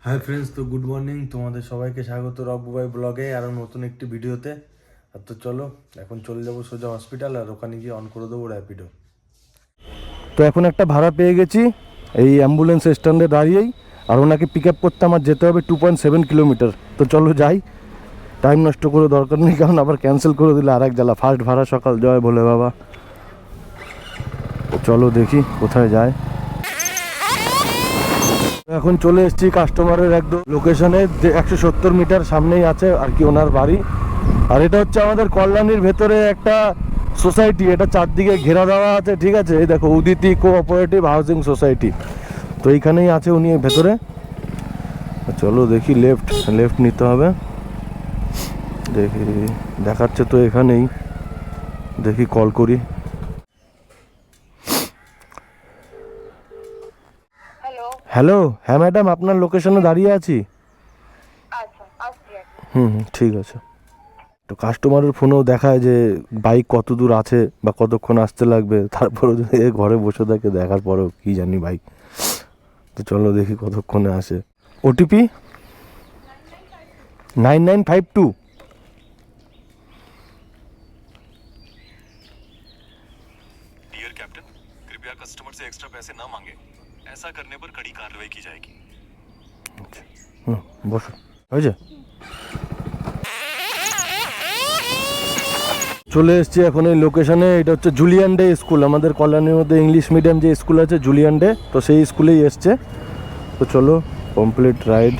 Hi friends, তো good morning. তোমাদের সবাইকে স্বাগত রব্বু ভাই ব্লগে আরও নতুন একটি ভিডিওতে। আর তো চলো এখন চলে যাবো সোজা হসপিটাল, আর ওখানে গিয়ে অন করে দেবো র্যাপিডো। তো এখন একটা ভাড়া পেয়ে গেছি এই অ্যাম্বুলেন্স স্ট্যান্ডে দাঁড়িয়েই, আর ওনাকে পিক আপ করতে আমার যেতে হবে 2.7 কিলোমিটার। তো চলো যাই, টাইম নষ্ট করে দরকার নেই, কারণ আবার ক্যান্সেল করে দিলে আর এক জ্বালা। ফার্স্ট ভাড়া সকাল, জয় ভোলে বাবা। চলো দেখি কোথায় যায়। এখন চলে এসেছি কাস্টমারের একদম লোকেশনে, 170 মিটার সামনেই আছে আর কি ওনার বাড়ি। আর এটা হচ্ছে আমাদের কল্যাণীর ভেতরে একটা সোসাইটি, এটা চারদিকে ঘেরা দেওয়া আছে, ঠিক আছে। এই দেখো, উদিতি কোঅপারেটিভ হাউজিং সোসাইটি, তো এইখানেই আছে উনি ভেতরে। চলো দেখি, লেফট নিতে হবে। দেখি দেখাচ্ছে তো এখানেই, দেখি কল করি। হ্যালো, হ্যাঁ ম্যাডাম, আপনার লোকেশনে দাঁড়িয়ে আছি। ঠিক আছে। তো কাস্টমারের ফোনেও দেখায় যে বাইক কত দূর আছে বা কতক্ষণ আসতে লাগবে, তারপরেও যদি ঘরে বসে থাকে দেখার পরেও কি জানি বাইক। তো চলো দেখি কতক্ষণে আসে। ওটিপি 9952। डियर कैप्टन, कृपया कस्टमर से एक्स्ट्रा पैसे ना मांगे। ऐसा करने पर कड़ी कार्रवाई की जाएगी। বসো, হয়েছে। চলে এসেছি এখন এই লোকেশনে। এটা হচ্ছে জুলিয়ান ডে স্কুল, আমাদের কল্যাণীর মধ্যে ইংলিশ মিডিয়াম যে স্কুল আছে জুলিয়ান ডে, তো সেই স্কুলেই এসছে। তো চলো কমপ্লিট রাইড।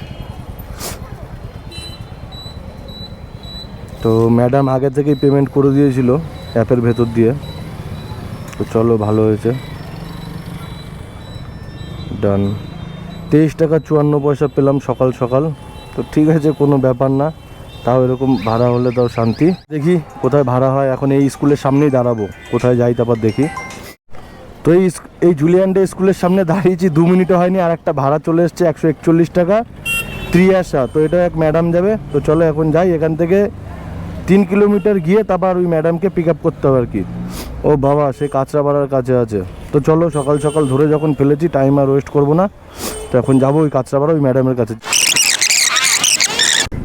তো ম্যাডাম আগে থেকেই পেমেন্ট করে দিয়েছিল অ্যাপের ভেতর দিয়ে, তো চলো ভালো হয়েছে। ডান। 23 টাকা 54 পয়সা পেলাম সকাল সকাল। তো ঠিক আছে, কোনো ব্যাপার না, তাও এরকম ভাড়া হলে তাও শান্তি। দেখি কোথায় ভাড়া হয়। এখন এই স্কুলের সামনেই দাঁড়াবো, কোথায় যাই তারপর দেখি। তো এই জুলিয়ান ডে স্কুলের সামনে দাঁড়িয়েছি, 2 মিনিটও হয়নি, আর একটা ভাড়া চলে এসছে 141 টাকা ত্রিয়াশা। তো এটা এক ম্যাডাম যাবে। তো চলো এখন যাই, এখান থেকে 3 কিলোমিটার গিয়ে তারপর ওই ম্যাডামকে পিক আপ করতে হবে আর কি। ও বাবা, সে কাঁচরাপাড়ার কাছে আছে। তো চলো সকাল সকাল ধরে যখন ফেলেছি, টাইম আর ওয়েস্ট করবো না। তো এখন যাবো ওই কাঁচরাপাড়া ওই ম্যাডামের কাছে।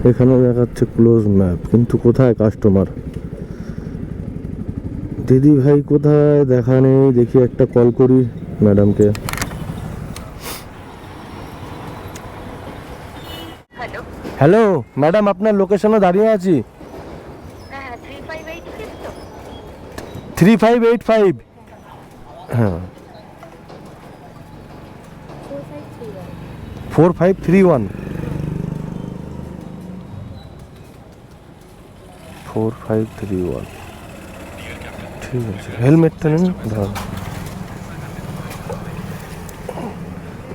এখানে দেখাচ্ছে ক্লোজ ম্যাপ, কিন্তু কোথায় কাস্টমার? দিদি ভাই কোথায়? দেখা নেই। দেখি একটা কল করি ম্যাডামকে। হ্যালো ম্যাডাম, আপনার লোকেশনে দাঁড়িয়ে আছি। 3585। হ্যাঁ, 4531। 4531। ঠিক আছে, হেলমেটটা নিন।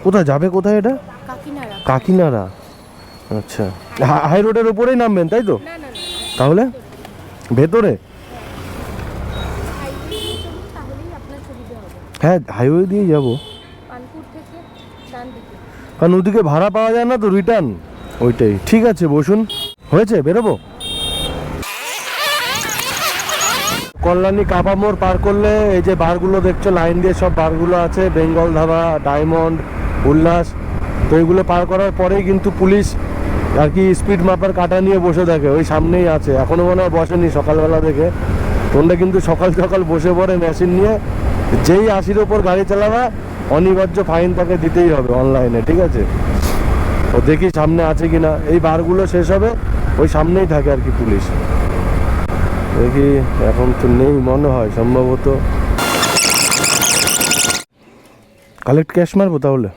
কোথায় যাবে? কোথায় এটা? কাকিনাড়া। আচ্ছা, হাই রোডের উপরেই নামবেন তাই তো? তাহলে ভেতরে? হ্যাঁ, হাইওয়ে দিয়ে যাবো, কারণ ওদিকে ভাড়া পাওয়া যায় না তো রিটার্ন। ওইটাই ঠিক আছে, বসুন। হয়েছে, বেরোবো। কল্যাণী কাপামোড় পার করলে এই যে বারগুলো দেখছো লাইন দিয়ে, সব বারগুলো আছে, বেঙ্গল ধাবা, ডায়মন্ড, উল্লাস। তো এইগুলো পার করার পরেই কিন্তু পুলিশ আর কি স্পিড মাপার কাঁটা নিয়ে বসে থাকে, ওই সামনেই আছে। এখনও মনে হয় বসেনি সকালবেলা থেকে। তোমরা কিন্তু সকাল সকাল বসে পড়ে মেশিন নিয়ে, যেই 80-র ওপর গাড়ি চালাবা অনিবার্য ফাইন তাকে দিতেই হবে অনলাইনে, ঠিক আছে। তো দেখি সামনে আছে কিনা। এই বারগুলো শেষ হবে, ওই সামনেই থাকে আর কি পুলিশ। দেখি, এখন তো নেই মনে হয়, সম্ভবত। কালেক্ট ক্যাশ মারবো তাহলে।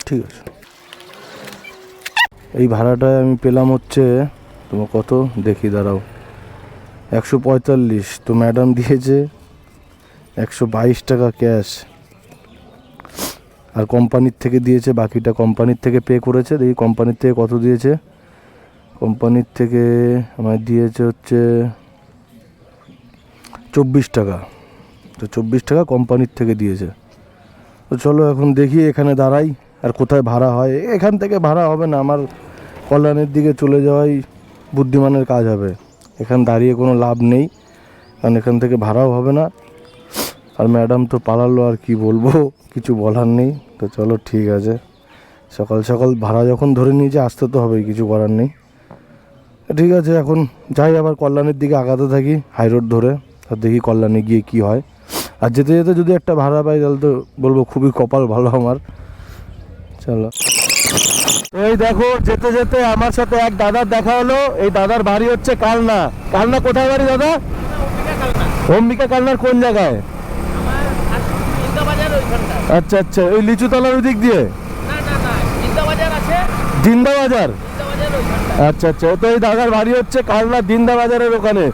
ঠিক আছে। এই ভাড়াটায় আমি পেলাম হচ্ছে তোমার কত দেখি, দাঁড়াও, 145। তো ম্যাডাম দিয়েছে 122 টাকা ক্যাশ, আর কোম্পানির থেকে দিয়েছে বাকিটা, কোম্পানির থেকে পে করেছে। দেখি কোম্পানির থেকে কত দিয়েছে। কোম্পানির থেকে আমার দিয়েছে হচ্ছে 24 টাকা। তো 24 টাকা কোম্পানির থেকে দিয়েছে। তো চলো এখন দেখি এখানে দাঁড়াই, আর কোথায় ভাড়া হয়। এখান থেকে ভাড়া হবে না, আমার কল্যাণের দিকে চলে যাওয়াই বুদ্ধিমানের কাজ হবে। এখান দাঁড়িয়ে কোনো লাভ নেই, কারণ এখান থেকে ভাড়াও হবে না। আর ম্যাডাম তো পালালো, আর কি বলবো, কিছু বলার নেই। তো চলো ঠিক আছে, সকাল সকাল ভাড়া যখন ধরে নিয়েছে আসতে তো হবেই, কিছু করার নেই। ঠিক আছে, এখন যাই, আবার কল্যাণীর দিকে আগাতে থাকি হাই রোড ধরে, আর দেখি কল্যাণী গিয়ে কি হয়। আর যেতে যেতে যদি একটা ভাড়া পাই তাহলে তো বলবো খুবই কপাল ভালো আমার। চলো, এই দেখো যেতে যেতে আমার সাথে এক দাদার দেখা হলো। এই দাদার বাড়ি হচ্ছে কালনা। কালনা কোথায় বাড়ি দাদা? অম্বিকা কালনার কোন জায়গায়? আচ্ছা আচ্ছা, ওই লিচুতলার ওই দিক দিয়ে? দিন্দা বাজার। আচ্ছা আচ্ছা, তো এই দাদার বাড়ি হচ্ছে কালনা দিন্দা বাজারের ওখানে।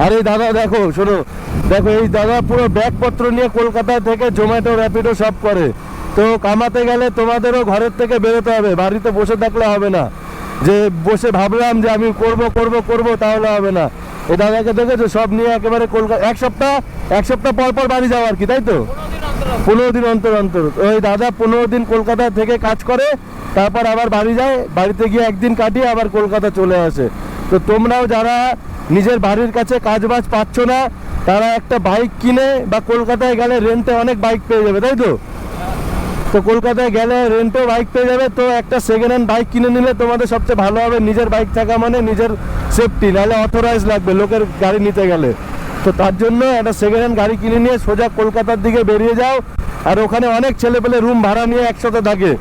আর এই দাদা দেখো, শোনো, দেখো এই দাদা পুরো ব্যাগপত্র নিয়ে কলকাতা থেকে জোম্যাটো র্যাপিডো সব করে। তো কামাতে গেলে তোমাদেরও ঘরের থেকে বেরোতে হবে, বাড়িতে বসে থাকলে হবে না। যে বসে ভাবলাম যে আমি করব করব করব তাহলে হবে না। এই দাদাকে দেখেছো, সব নিয়ে একেবারে কলকাতা এক সপ্তাহ পর পর বাড়ি যাওয়া আর কি, তাই তো? 15 দিন অন্তর অন্তর। ওই দাদা 15 দিন কলকাতা থেকে কাজ করে, তারপর আবার বাড়ি যায়, বাড়িতে গিয়ে একদিন কাটিয়ে আবার কলকাতা চলে আসে। তো তোমরাও যারা নিজের বাড়ির কাছে কাজ বাজ পাচ্ছ না, তারা একটা বাইক কিনে, বা কলকাতায় গেলে রেন্টে অনেক বাইক পেয়ে যাবে, তাই তো? তো কলকাতায় গেলে রেন্টেও বাইক পেয়ে যাবে। তো একটা সেকেন্ড হ্যান্ড বাইক কিনে নিলে তোমাদের সবচেয়ে ভালো হবে। নিজের বাইক থাকা মানে নিজের সেফটি, নাহলে অথরাইজ লাগবে লোকের গাড়ি নিতে গেলে। তো তার জন্য একটা সেকেন্ড হ্যান্ড গাড়ি কিনে নিয়ে সোজা কলকাতার দিকে বেরিয়ে যাও। আর ওখানে অনেক ছেলেপেলে রুম ভাড়া নিয়ে একসাথে থাকে,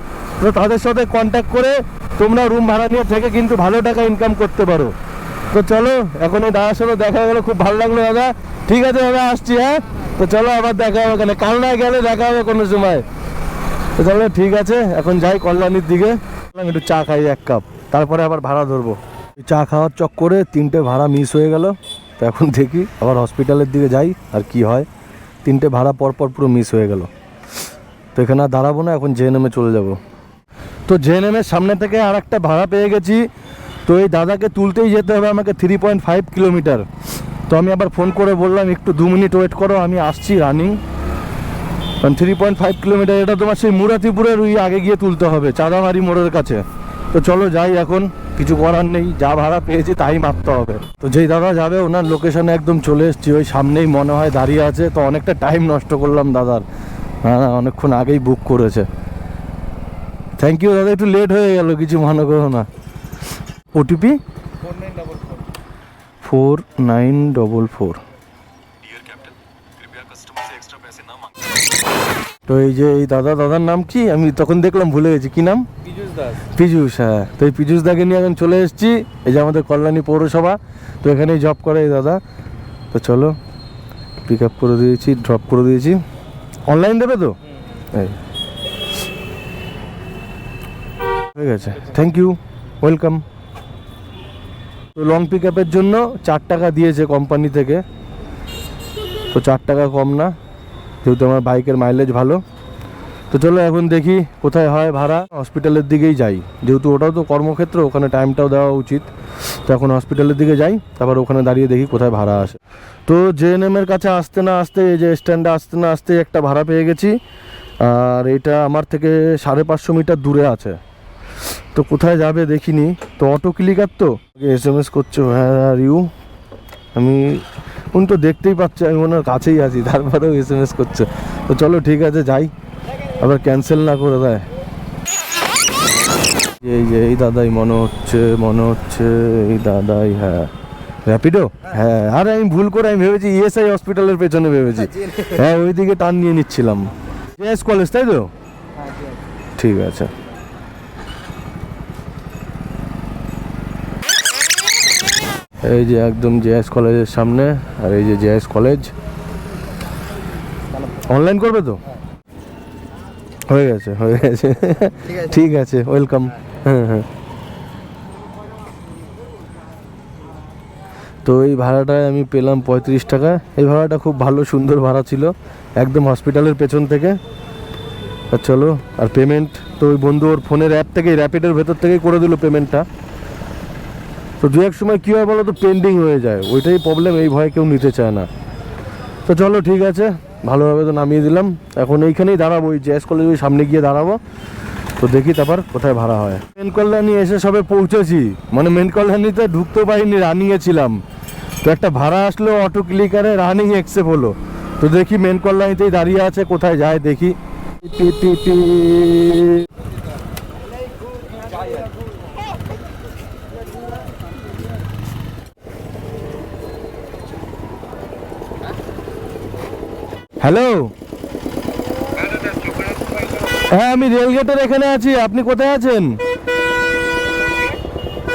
তো তাদের সাথে কন্ট্যাক্ট করে তোমরা রুম ভাড়া নিয়ে থেকে কিন্তু ভালো টাকা ইনকাম করতে পারো। তো চলো, এখন এই দাদার সাথে দেখা গেলো, খুব ভালো লাগলো দাদা। ঠিক আছে দাদা, আসছি। হ্যাঁ, তো চলো আবার দেখা হবে, ওখানে কালনায় গেলে দেখা হবে কোনো সময়। তো চলো ঠিক আছে, এখন যাই কল্যাণীর দিকে, একটু চা খাই 1 কাপ, তারপরে আবার ভাড়া ধরবো। চা খাওয়ার চক্করে 3টে ভাড়া মিস হয়ে গেল। তো এখন দেখি আবার হসপিটালের দিকে যাই আর কি হয়। 3টে ভাড়া পরপর পুরো মিস হয়ে গেল। তো এখানে আর দাঁড়াবো না, এখন জেএনএমে চলে যাব। তো জেএনএমের সামনে থেকে আর একটা ভাড়া পেয়ে গেছি। তো এই দাদাকে তুলতেই যেতে হবে আমাকে 3.5 কিলোমিটার। তো আমি আবার ফোন করে বললাম একটু 2 মিনিট ওয়েট করো, আমি আসছি রানিং। 3.5 কিলোমিটার, এটা তোমার সেই মুরাতিপুরের ওই আগে গিয়ে তুলতে হবে, চাঁদামারি মোড়ের কাছে। তো চলো যাই, এখন কিছু করার নেই, যা ভাড়া পেয়েছি তাই মাপতে হবে। তো যেই দাদা যাবে ওনার লোকেশনে একদম চলে এসেছি, ওই সামনেই মনে হয় দাঁড়িয়ে আছে। তো অনেকটা টাইম নষ্ট করলাম দাদার, হ্যাঁ অনেকক্ষণ আগেই বুক করেছে। থ্যাংক ইউ দাদা, একটু লেট হয়ে গেল, কিছু মনে করো না। ওটিপি 4944। डियर कैप्टन, कृपया कस्टमर से एक्स्ट्रा पैसे ना मांगे। তো এই যে এই দাদার নাম কি, আমি তখন দেখলাম ভুলে গেছি, কি নাম? পীযুষ দাস। পীযুষ, হ্যাঁ। তো এই পীযুষ দাকে নিয়ে এখন চলে এসেছি, এই যে আমাদের কল্যাণী পৌরসভা। তো এখানেই জব করে এই দাদা। তো চলো, পিক আপ করে দিয়েছি, ড্রপ করে দিয়েছি। অনলাইন দেবে তো? এই হয়ে গেছে, থ্যাংক ইউ, ওয়েলকাম। তো লং পিক আপের জন্য 4 টাকা দিয়েছে কোম্পানি থেকে। তো 4 টাকা কম না, যেহেতু আমার বাইকের মাইলেজ ভালো। তো চলো এখন দেখি কোথায় হয় ভাড়া। হসপিটালের দিকেই যাই, যেহেতু ওটাও তো কর্মক্ষেত্র, ওখানে টাইমটাও দেওয়া উচিত। তো এখন হসপিটালের দিকে যাই, তারপর ওখানে দাঁড়িয়ে দেখি কোথায় ভাড়া আসে। তো জেএনএমের কাছে আসতে না আসতে, এই যে স্ট্যান্ডে আসতে না আসতে একটা ভাড়া পেয়ে গেছি। আর এটা আমার থেকে 550 মিটার দূরে আছে। তো কোথায় যাবে দেখিনি। তো অটো ক্লিকার তো SMS করছে, হ্যাঁ আর ইউ। আমি উনি তো দেখতেই পাচ্ছি আমি ওনার কাছেই আছি, তারপরেও SMS করছে। তো চলো ঠিক আছে যাই, আবার ক্যান্সেল না করে দেয়। এই যে এই দাদাই মনে হচ্ছে এই দাদাই, হ্যাঁ র্যাপিডো, হ্যাঁ। আরে আমি ভুল করে আমি ভেবেছি ESI হসপিটালের পেছনে ভেবেছি, হ্যাঁ ওইদিকে টান নিয়ে নিচ্ছিলাম। JS কলেজ, তাই তো? ঠিক আছে। এই যে একদম JS কলেজের সামনে, আর এই যে JS কলেজ। অনলাইন করবে তো? হয়ে গেছে ঠিক আছে, ওয়েলকাম। হ্যাঁ হ্যাঁ। তো এই ভাড়াটায় আমি পেলাম 35 টাকা। এই ভাড়াটা খুব ভালো সুন্দর ভাড়া ছিল, একদম হসপিটালের পেছন থেকে। আর চলো, আর পেমেন্ট তো ওই বন্ধু ওর ফোনের অ্যাপ থেকেই, র্যাপিডের ভেতর থেকেই করে দিল পেমেন্টটা। তো দু এক সময় কী হয় বলো তো, পেন্ডিং হয়ে যায়, ওইটাই প্রবলেম, এই ভয়ে কেউ নিতে চায় না। তো চলো ঠিক আছে, ভালোভাবে তো নামিয়ে দিলাম। এখন এইখানেই দাঁড়াবো, ওই JS কলেজ ওই সামনে গিয়ে দাঁড়াবো। তো দেখি তারপর কোথায় ভাড়া হয়। মেন কল্যাণী এসে সবে পৌঁছেছি, মানে মেন কল্যাণীতে ঢুকতে পারিনি, রানিংয়ে ছিলাম। তো একটা ভাড়া আসলো অটো ক্লিকারে, রানিং এক্সেপ হলো। তো দেখি মেন কল লাইনতেই দাঁড়িয়ে আছে, কোথায় যায় দেখি। হ্যালো, হ্যাঁ আমি রেলগেটের এখানে আছি, আপনি কোথায় আছেন?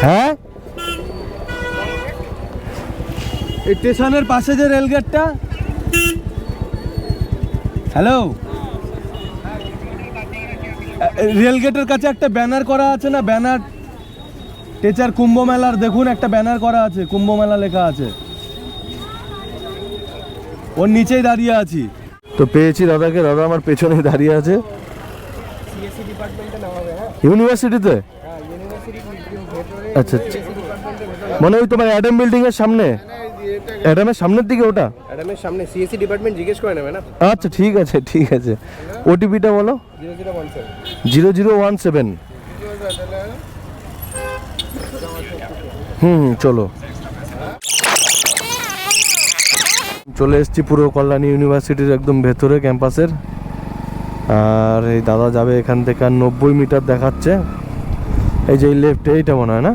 হ্যাঁ, এই স্টেশনের পাশে যে রেলগেটটা। হ্যালো, রেলগেটের কাছে একটা ব্যানার করা আছে না, ব্যানার টেচার কুম্ভ মেলার, দেখুন একটা ব্যানার করা আছে, কুম্ভ মেলা লেখা আছে, ওর নিচেই দাঁড়িয়ে আছি। তো পেয়েছি দাদাকে, দাদা আমার পেছনেই দাঁড়িয়ে আছে। ইউনিভার্সিটিতে? আচ্ছা আচ্ছা, মানে ওই তোমার অ্যাডাম বিল্ডিং এর সামনে, অ্যাডামের সামনের দিকে, ওটা অ্যাডামের সামনে সিএসসি ডিপার্টমেন্ট জিজ্ঞেস করে নেবে না। আচ্ছা ঠিক আছে ঠিক আছে, ওটিপিটা বলো। 0017। চলো, চলে এসেছি পুরো কল্যাণী ইউনিভার্সিটির একদম ভেতরে ক্যাম্পাসের। আর এই দাদা যাবে এখান থেকে আর 90 মিটার দেখাচ্ছে। এই যে লেফট, এইটা মনে হয় না?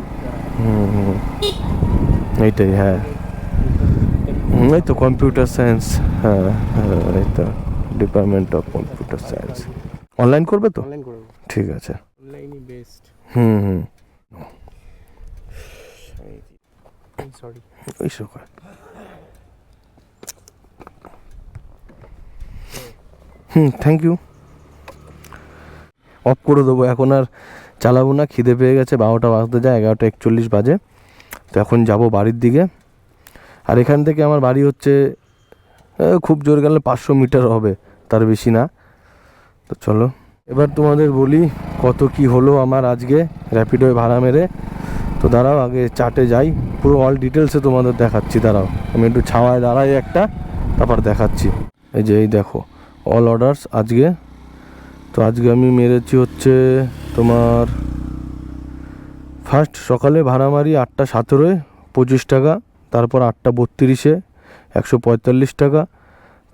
এইটাই, হ্যাঁ এই তো কম্পিউটার সায়েন্স, হ্যাঁ হ্যাঁ এই তো department of computer science. Online করবে তো? অনলাইন করব, ঠিক আছে। অনলাইনই বেস্ট। সরি ওই সকাল থ্যাংক ইউ। অফ করে দেবো, এখন আর চালাবো না, খিদে পেয়ে গেছে, 12টা বাজতে যায়, 11:41 বাজে। তো এখন যাব বাড়ির দিকে। আর এখান থেকে আমার বাড়ি হচ্ছে খুব জোর গেলে 500 মিটার হবে, তার বেশি না। তো চলো এবার তোমাদের বলি কত কি হলো আমার আজকে র্যাপিডোয় ভাড়া মেরে। তো দাঁড়াও আগে চার্টে যাই, পুরো অল ডিটেলসে তোমাদের দেখাচ্ছি। দাঁড়াও আমি একটু ছাওয়ায় দাঁড়াই একটা, তারপর দেখাচ্ছি। এই যে এই দেখো অল অর্ডারস আজকে। তো আজকে আমি মেরেছি হচ্ছে তোমার ফার্স্ট সকালে ভাড়া মারি 8টা 17-এ 25 টাকা, তারপর 8টা 32-এ 145 টাকা,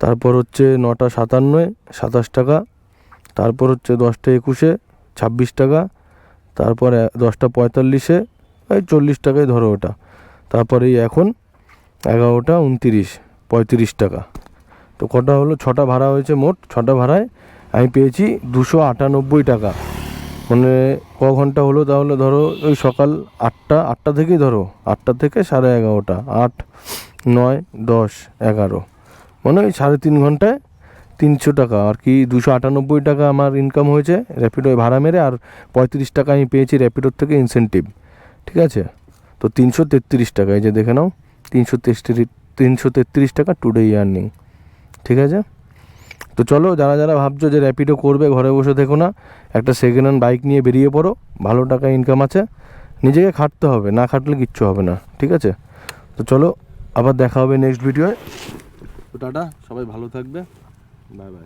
তারপর হচ্ছে 9টা 57-এ 27 টাকা, তারপর হচ্ছে 10টা 21-এ 26 টাকা, তারপর 10টা 45-এ এই 40 টাকায় ধরো ওটা, তারপর এই এখন 11টা 29 35 টাকা। তো কটা হলো? 6টা ভাড়া হয়েছে মোট। 6টা ভাড়ায় আমি পেয়েছি 298 টাকা। মানে ক ঘন্টা হলো তাহলে? ধরো ওই সকাল 8টা থেকেই ধরো, 8টা থেকে 11:30, 8, 9, 10, 11, মানে ওই 3.5 ঘন্টায় 300 টাকা আর কি, 298 টাকা আমার ইনকাম হয়েছে র্যাপিডোয় ভাড়া মেরে। আর 35 টাকা আমি পেয়েছি র্যাপিডোর থেকে ইনসেন্টিভ, ঠিক আছে? তো 333 টাকা, এই যে দেখে নাও, 333 টাকা টুডে ইয়ার্নিং, ঠিক আছে? তো চলো, যারা যারা ভাবছো যে র্যাপিডো করবে, ঘরে বসে থেকো না, একটা সেকেন্ড হ্যান্ড বাইক নিয়ে বেরিয়ে পড়ো, ভালো টাকা ইনকাম আছে, নিজেকে খাটতে হবে, না খাটলে কিচ্ছু হবে না, ঠিক আছে? তো চলো আবার দেখা হবে নেক্সট ভিডিওয়। তো টাটা, সবাই ভালো থাকবে, বাই বাই।